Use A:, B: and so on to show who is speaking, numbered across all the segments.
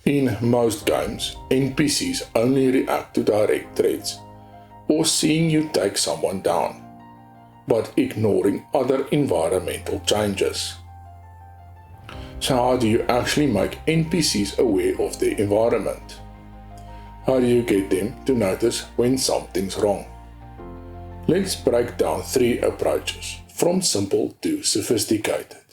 A: In most games, NPCs only react to direct threats or seeing you take someone down, but ignoring other environmental changes. So how do you actually make NPCs aware of their environment? How do you get them to notice when something's wrong? Let's break down 3 approaches, from simple to sophisticated.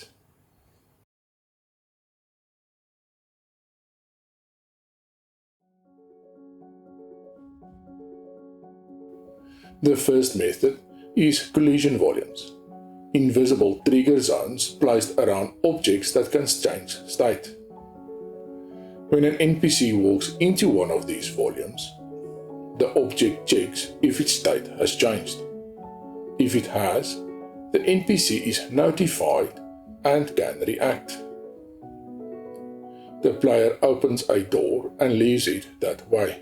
A: The first method is collision volumes, invisible trigger zones placed around objects that can change state. When an NPC walks into one of these volumes, the object checks if its state has changed. If it has, the NPC is notified and can react. The player opens a door and leaves it that way.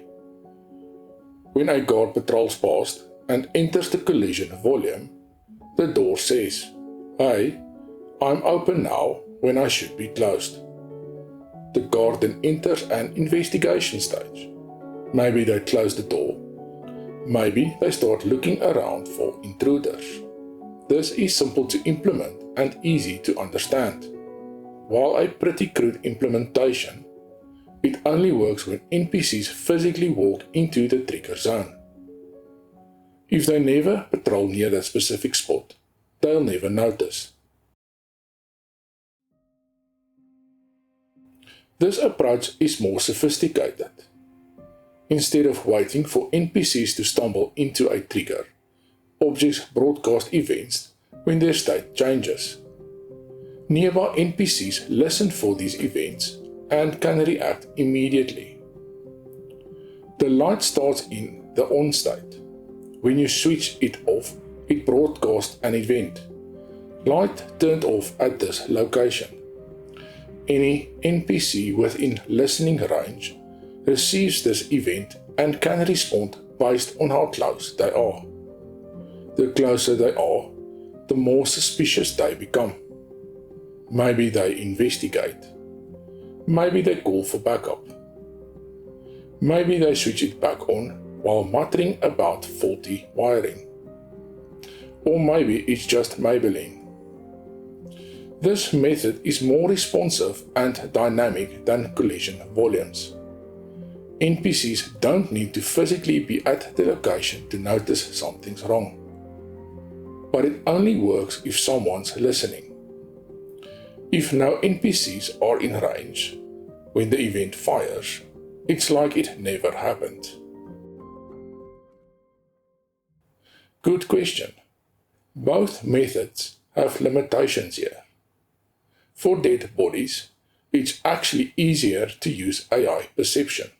A: When a guard patrols past and enters the collision volume, the door says, "Hey, I'm open now when I should be closed." The guard then enters an investigation stage. Maybe they close the door. Maybe they start looking around for intruders. This is simple to implement and easy to understand. While a pretty crude implementation, it only works when NPCs physically walk into the trigger zone. If they never patrol near that specific spot, they'll never notice. This approach is more sophisticated. Instead of waiting for NPCs to stumble into a trigger, objects broadcast events when their state changes. Nearby NPCs listen for these events and can react immediately. The light starts in the on state. When you switch it off, it broadcasts an event. Light turned off at this location. Any NPC within listening range receives this event and can respond based on how close they are. The closer they are, the more suspicious they become. Maybe they investigate. Maybe they call for backup. Maybe they switch it back on while muttering about faulty wiring. Or maybe it's just Maybelline. This method is more responsive and dynamic than collision volumes. NPCs don't need to physically be at the location to notice something's wrong. But it only works if someone's listening. If no NPCs are in range, when the event fires, it's like it never happened. Good question. Both methods have limitations here. For dead bodies, it's actually easier to use AI perception.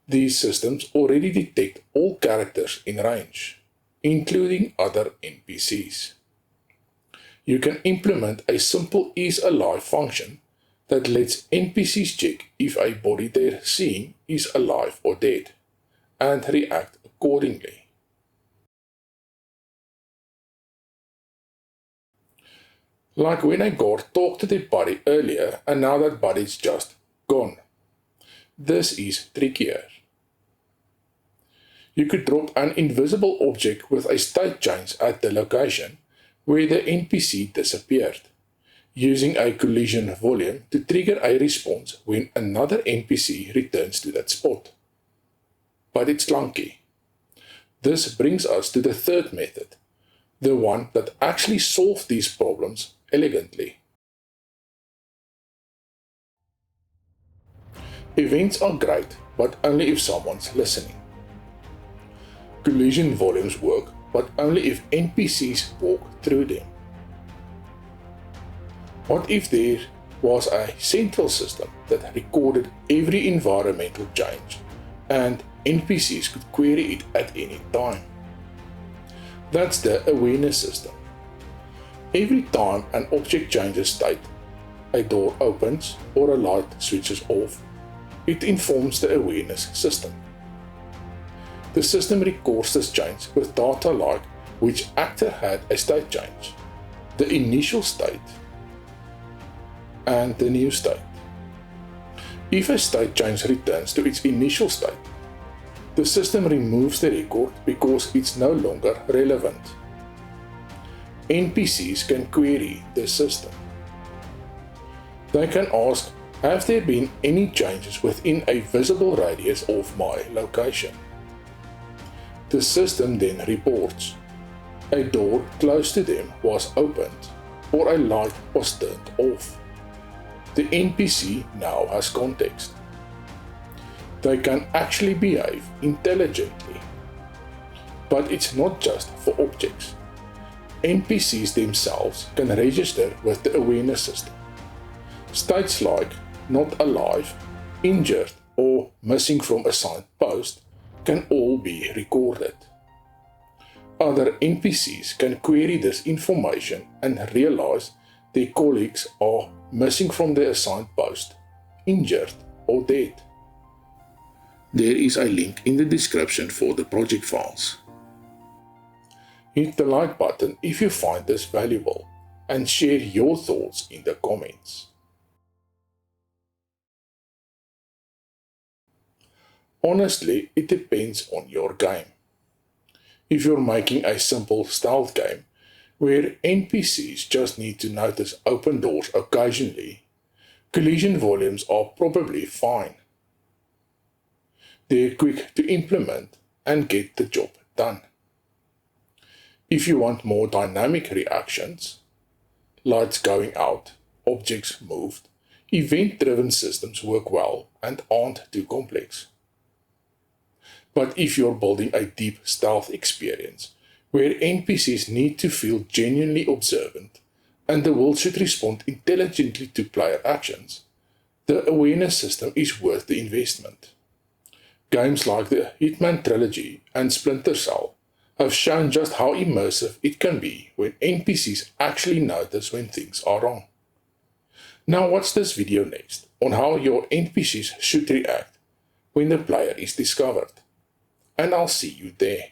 A: These systems already detect all characters in range, including other NPCs. You can implement a simple is-alive function that lets NPCs check if a body they're seeing is alive or dead, and react accordingly. Like when a guard talked to their buddy earlier and now that buddy's just gone. This is trickier. You could drop an invisible object with a state change at the location where the NPC disappeared, using a collision volume to trigger a response when another NPC returns to that spot. But it's clunky. This brings us to the third method, the one that actually solves these problems elegantly. Events are great, but only if someone's listening. Collision volumes work, but only if NPCs walk through them. What if there was a central system that recorded every environmental change and NPCs could query it at any time? That's the awareness system. Every time an object changes state, a door opens or a light switches off, it informs the awareness system. The system records this change with data like which actor had a state change, the initial state, and the new state. If a state change returns to its initial state, the system removes the record because it's no longer relevant. NPCs can query the system. They can ask, have there been any changes within a visible radius of my location? The system then reports, a door close to them was opened, or a light was turned off. The NPC now has context. They can actually behave intelligently. But it's not just for objects. NPCs themselves can register with the awareness system. States like not alive, injured, or missing from a signed post can all be recorded. Other NPCs can query this information and realize their colleagues are missing from their assigned post, injured, or dead. There is a link in the description for the project files. Hit the like button if you find this valuable and share your thoughts in the comments. Honestly, it depends on your game. If you're making a simple stealth game where NPCs just need to notice open doors occasionally, collision volumes are probably fine. They're quick to implement and get the job done. If you want more dynamic reactions, lights going out, objects moved, event-driven systems work well and aren't too complex. But if you're building a deep stealth experience, where NPCs need to feel genuinely observant and the world should respond intelligently to player actions, the awareness system is worth the investment. Games like the Hitman Trilogy and Splinter Cell have shown just how immersive it can be when NPCs actually notice when things are wrong. Now watch this video next on how your NPCs should react when the player is discovered. And I'll see you there.